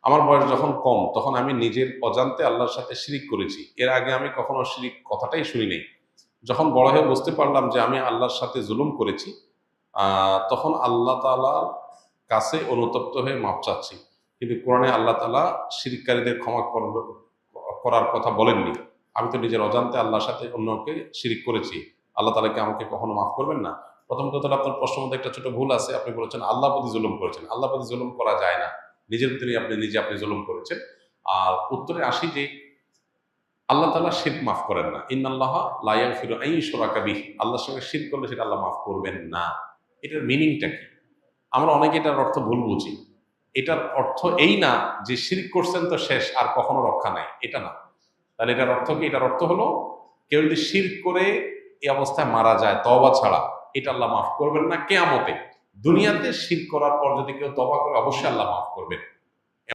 আমার বয়স যখন কম তখন আমি নিজের অজান্তে আল্লাহর সাথে শিরিক করেছি। এর আগে আমি কখনো শিরিক কথাটাই শুনি নাই। যখন বড় হয়ে বুঝতে পারলাম যে আমি আল্লাহর সাথে জুলুম করেছি, তখন আল্লাহ তাআলার কাছে অনুতপ্ত হয়ে মাপ চাচ্ছি। কিন্তু কোরআনে আল্লাহ তাআলা শিরিককারীদের ক্ষমা করার কথা বলেননি। আমি তো নিজের অজান্তে আল্লাহর সাথে অন্যকে শিরিক করেছি। আল্লাহ তাআলা কি আমাকে কখনো মাফ করবেন না? প্রথম কথাটা, আপনার প্রশ্নের মধ্যে একটা ছোট ভুল আছে। আপনি বলেছেন আল্লাহর প্রতি জুলুম করেছেন। আল্লাহর প্রতি জুলুম করা যায় না। নিজের প্রতি আপনি জুলুম করেছেন। আর উত্তরে আসি যে আল্লাহ তাআলা শিরক মাফ করেন না। ইন্নাল্লাহা লা ইয়াগফিরু আন ইউশরাকা বিহি। আল্লাহর সঙ্গে শিরক করলে সেটা আল্লাহ মাফ করবেন না। এটার মিনিংটা কি? আমরা অনেকে এটার অর্থ ভুল বুঝি। এটার অর্থ এই না যে শিরক করছেন তো শেষ, আর কখনো রক্ষা নাই, এটা না। তাহলে এটার অর্থ কি? এটার অর্থ হলো কেউ যদি শিরক করে এই অবস্থায় মারা যায় তওবা ছাড়া, এটা আল্লাহ মাফ করবেন না কিয়ামতে। দুনিয়াতে শিরক করার পর যদি কেউ তওবা করে অবশ্যই আল্লাহ মাফ করবেন।